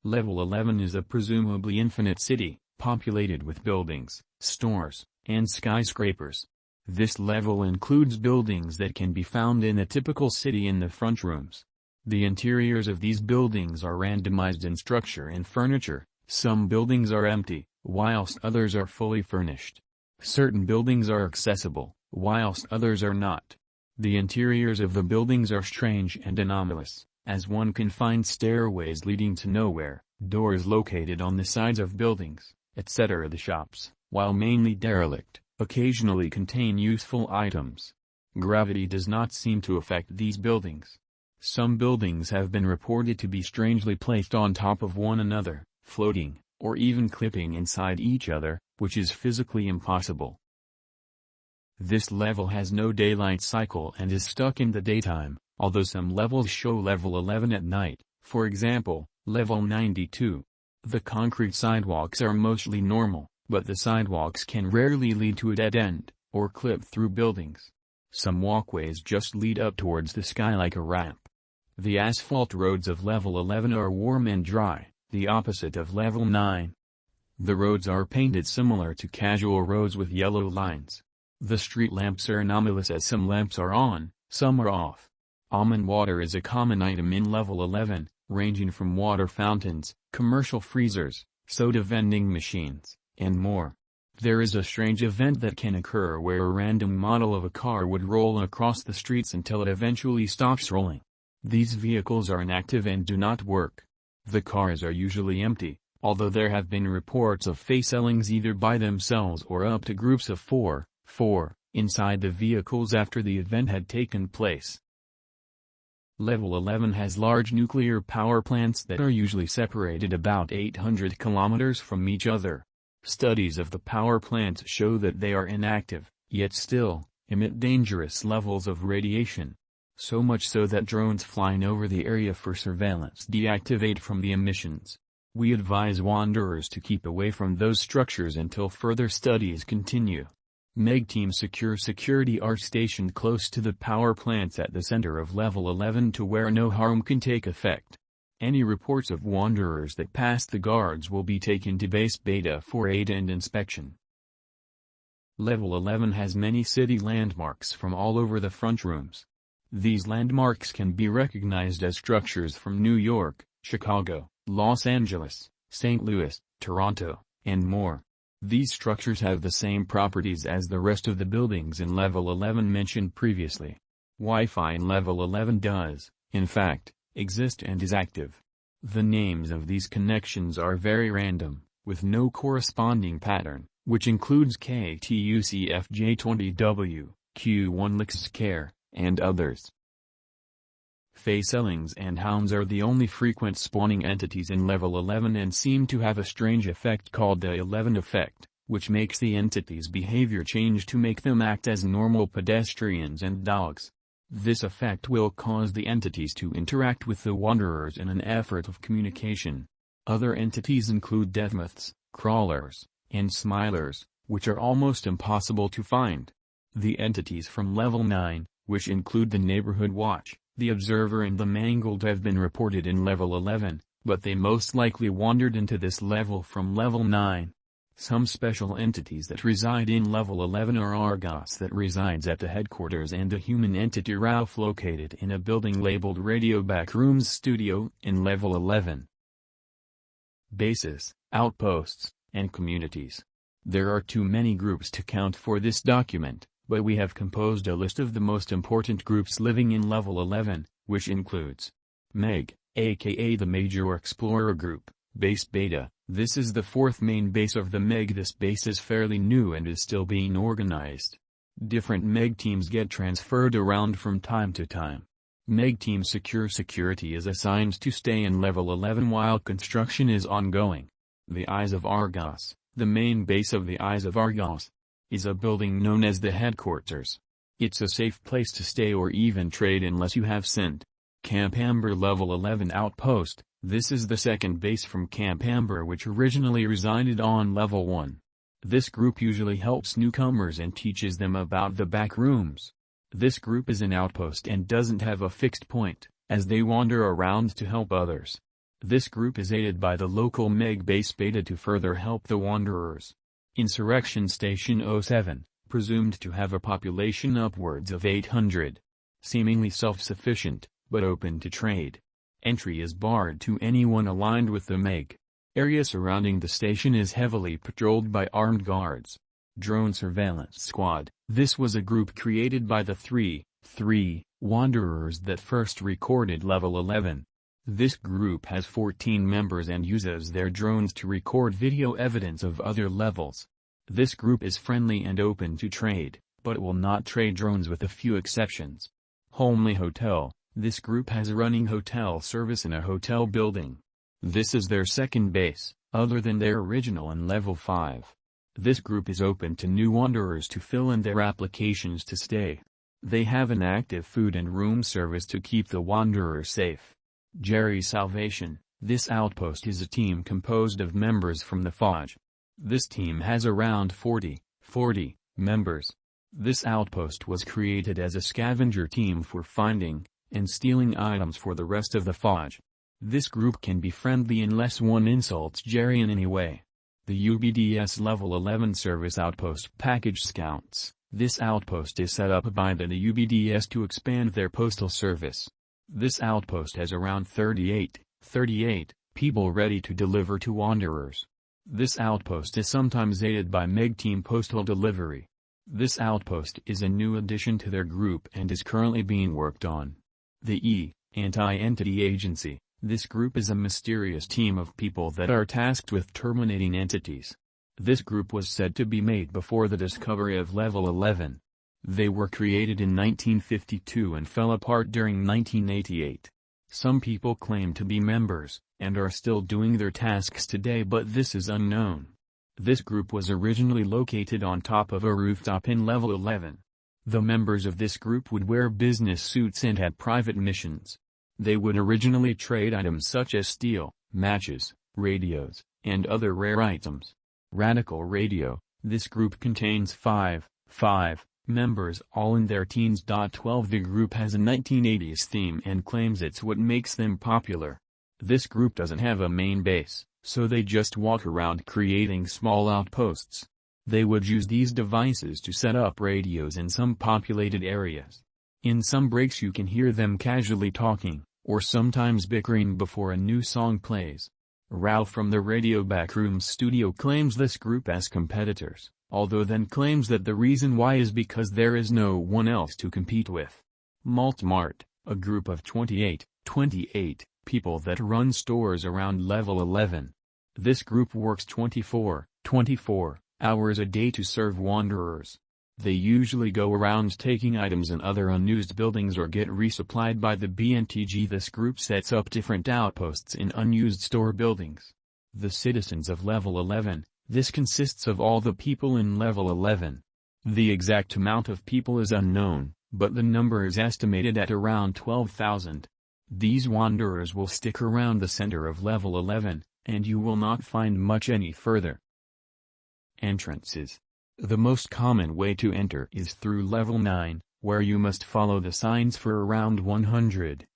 Level 11 is a presumably infinite city, populated with buildings, stores, and skyscrapers. This level includes buildings that can be found in a typical city in the front rooms. The interiors of these buildings are randomized in structure and furniture. Some buildings are empty, whilst others are fully furnished. Certain buildings are accessible, whilst others are not. The interiors of the buildings are strange and anomalous, as one can find stairways leading to nowhere, doors located on the sides of buildings, etc. The shops, while mainly derelict, occasionally contain useful items. Gravity does not seem to affect these buildings. Some buildings have been reported to be strangely placed on top of one another, floating, or even clipping inside each other, which is physically impossible. This level has no daylight cycle and is stuck in the daytime, although some levels show level 11 at night, for example, level 92. The concrete sidewalks are mostly normal, but the sidewalks can rarely lead to a dead end, or clip through buildings. Some walkways just lead up towards the sky like a ramp. The asphalt roads of level 11 are warm and dry, the opposite of level 9. The roads are painted similar to casual roads with yellow lines. The street lamps are anomalous as some lamps are on, some are off. Almond water is a common item in level 11, ranging from water fountains, commercial freezers, soda vending machines, and more. There is a strange event that can occur where a random model of a car would roll across the streets until it eventually stops rolling. These vehicles are inactive and do not work. The cars are usually empty, although there have been reports of facellings either by themselves or up to groups of four, inside the vehicles after the event had taken place. Level 11 has large nuclear power plants that are usually separated about 800 kilometers from each other. Studies of the power plants show that they are inactive, yet still, emit dangerous levels of radiation. So much so that drones flying over the area for surveillance deactivate from the emissions. We advise wanderers to keep away from those structures until further studies continue. MEG Team Secure Security are stationed close to the power plants at the center of level 11 to where no harm can take effect. Any reports of wanderers that pass the guards will be taken to Base Beta for aid and inspection. Level 11 has many city landmarks from all over the front rooms. These landmarks can be recognized as structures from New York, Chicago, Los Angeles, St. Louis, Toronto, and more. These structures have the same properties as the rest of the buildings in level 11 mentioned previously. Wi-Fi in level 11 does, in fact, exist and is active. The names of these connections are very random, with no corresponding pattern, which includes KTUCFJ20W, Q1LXSCARE, and others. Facellings and hounds are the only frequent spawning entities in level 11 and seem to have a strange effect called the 11 effect, which makes the entities' behavior change to make them act as normal pedestrians and dogs. This effect will cause the entities to interact with the wanderers in an effort of communication. Other entities include deathmoths, crawlers, and smilers, which are almost impossible to find. The entities from level 9, which include the Neighborhood Watch, the Observer and the Mangled have been reported in level 11, but they most likely wandered into this level from level 9. Some special entities that reside in level 11 are Argos that resides at the headquarters and the human entity Ralph located in a building labeled Radio Backrooms Studio in level 11. Bases, outposts, and communities. There are too many groups to count for this document, but we have composed a list of the most important groups living in level 11, which includes MEG, aka the Major Explorer Group, Base Beta. This is the fourth main base of the MEG. This base is fairly new and is still being organized. Different MEG teams get transferred around from time to time. MEG Team Secure Security is assigned to stay in level 11 while construction is ongoing. The Eyes of Argos, the main base of the Eyes of Argos, is a building known as the headquarters. It's a safe place to stay or even trade unless you have sinned. Camp Amber Level 11 Outpost. This is the second base from Camp Amber, which originally resided on level 1. This group usually helps newcomers and teaches them about the back rooms. This group is an outpost and doesn't have a fixed point, as they wander around to help others. This group is aided by the local Meg Base Beta to further help the Wanderers. Insurrection Station 07, presumed to have a population upwards of 800. Seemingly self-sufficient, but open to trade. Entry is barred to anyone aligned with the Meg. Area surrounding the station is heavily patrolled by armed guards. Drone Surveillance Squad. This was a group created by the 3 Wanderers that first recorded Level 11. This group has 14 members and uses their drones to record video evidence of other levels. This group is friendly and open to trade, but will not trade drones with a few exceptions. Homely Hotel. This group has a running hotel service in a hotel building. This is their second base, other than their original in Level 5. This group is open to new Wanderers to fill in their applications to stay. They have an active food and room service to keep the Wanderers safe. Jerry's Salvation. This outpost is a team composed of members from the FOJ. This team has around 40 members. This outpost was created as a scavenger team for finding and stealing items for the rest of the FOJ. This group can be friendly unless one insults Jerry in any way. The UBDS Level 11 Service Outpost Package Scouts. This outpost is set up by the UBDS to expand their postal service. This outpost has around 38 people ready to deliver to Wanderers. This outpost is sometimes aided by Meg Team Postal Delivery. This outpost is a new addition to their group and is currently being worked on. The Anti-Entity Agency. This group is a mysterious team of people that are tasked with terminating entities. This group was said to be made before the discovery of Level 11. They were created in 1952 and fell apart during 1988. Some people claim to be members, and are still doing their tasks today, but this is unknown. This group was originally located on top of a rooftop in Level 11. The members of this group would wear business suits and had private missions. They would originally trade items such as steel, matches, radios, and other rare items. Radical Radio. This group contains five members all in their teens. 12 The group has a 1980s theme and claims it's what makes them popular. This group doesn't have a main base, so they just walk around creating small outposts. They would use these devices to set up radios in some populated areas. In some breaks you can hear them casually talking, or sometimes bickering before a new song plays. Ralph from the Radio Backrooms studio claims this group as competitors, although then claims that the reason why is because there is no one else to compete with. Malt Mart, a group of 28 people that run stores around Level 11. This group works 24 hours a day to serve Wanderers. They usually go around taking items in other unused buildings or get resupplied by the BNTG. This group sets up different outposts in unused store buildings. The Citizens of Level 11. This consists of all the people in Level 11. The exact amount of people is unknown, but the number is estimated at around 12,000. These Wanderers will stick around the center of Level 11, and you will not find much any further. Entrances. The most common way to enter is through Level 9, where you must follow the signs for around 100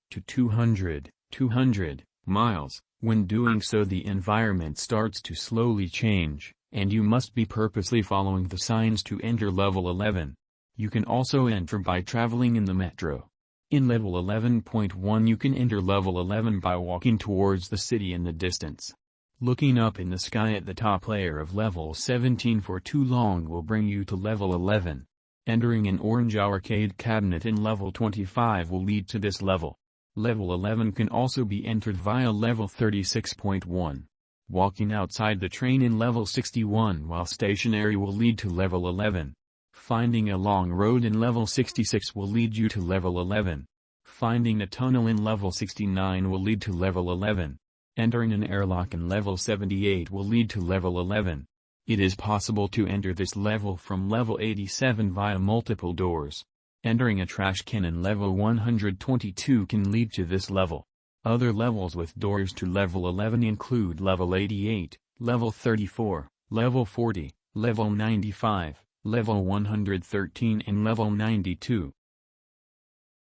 to 200 miles. When doing so the environment starts to slowly change, and you must be purposely following the signs to enter Level 11. You can also enter by traveling in the metro. In Level 11.1 you can enter Level 11 by walking towards the city in the distance. Looking up in the sky at the top layer of Level 17 for too long will bring you to Level 11. Entering an orange arcade cabinet in Level 25 will lead to this level. Level 11 can also be entered via Level 36.1. Walking outside the train in Level 61 while stationary will lead to Level 11. Finding a long road in Level 66 will lead you to Level 11. Finding a tunnel in Level 69 will lead to Level 11. Entering an airlock in Level 78 will lead to Level 11. It is possible to enter this level from Level 87 via multiple doors. Entering a trash can in Level 122 can lead to this level. Other levels with doors to Level 11 include Level 88, Level 34, Level 40, Level 95, Level 113 and Level 92.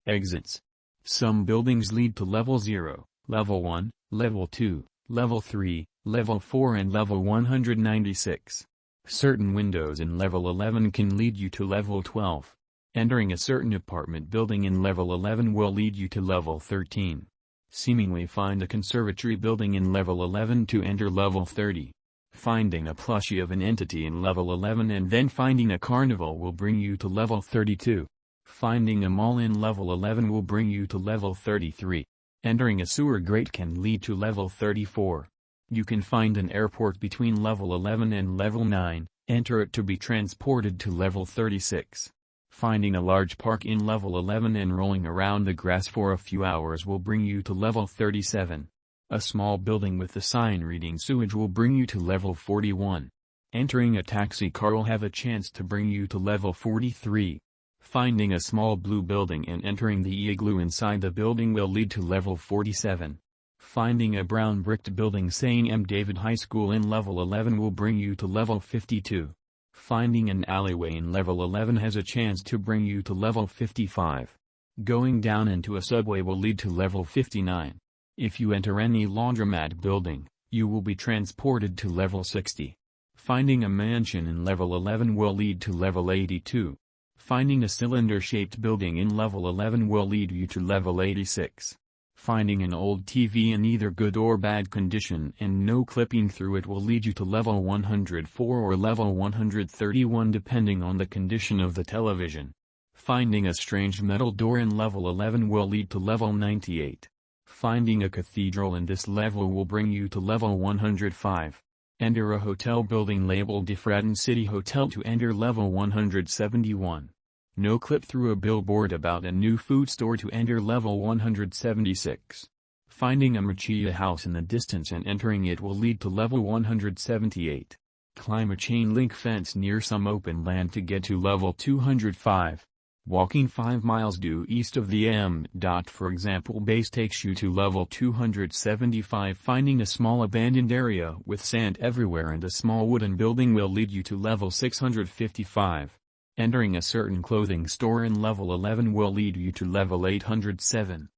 Exits. Some buildings lead to Level 0, Level 1, Level 2, Level 3, Level 4 and Level 196. Certain windows in Level 11 can lead you to Level 12. Entering a certain apartment building in Level 11 will lead you to Level 13. Seemingly find a conservatory building in Level 11 to enter Level 30. Finding a plushie of an entity in Level 11 and then finding a carnival will bring you to Level 32. Finding a mall in Level 11 will bring you to Level 33. Entering a sewer grate can lead to Level 34. You can find an airport between Level 11 and Level 9, enter it to be transported to Level 36. Finding a large park in Level 11 and rolling around the grass for a few hours will bring you to Level 37. A small building with a sign reading sewage will bring you to Level 41. Entering a taxi car will have a chance to bring you to Level 43. Finding a small blue building and entering the igloo inside the building will lead to Level 47. Finding a brown bricked building saying M. David High School in Level 11 will bring you to Level 52. Finding an alleyway in Level 11 has a chance to bring you to Level 55. Going down into a subway will lead to Level 59. If you enter any laundromat building, you will be transported to Level 60. Finding a mansion in Level 11 will lead to Level 82. Finding a cylinder-shaped building in Level 11 will lead you to Level 86. Finding an old TV in either good or bad condition and no clipping through it will lead you to Level 104 or Level 131 depending on the condition of the television. Finding a strange metal door in Level 11 will lead to Level 98. Finding a cathedral in this level will bring you to Level 105. Enter a hotel building labeled Defraden City Hotel to enter Level 171. No clip through a billboard about a new food store to enter Level 176. Finding a Machia house in the distance and entering it will lead to Level 178. Climb a chain link fence near some open land to get to Level 205. Walking 5 miles due east of the M. For example base takes you to Level 275. Finding a small abandoned area with sand everywhere and a small wooden building will lead you to Level 655. Entering a certain clothing store in Level 11 will lead you to Level 807.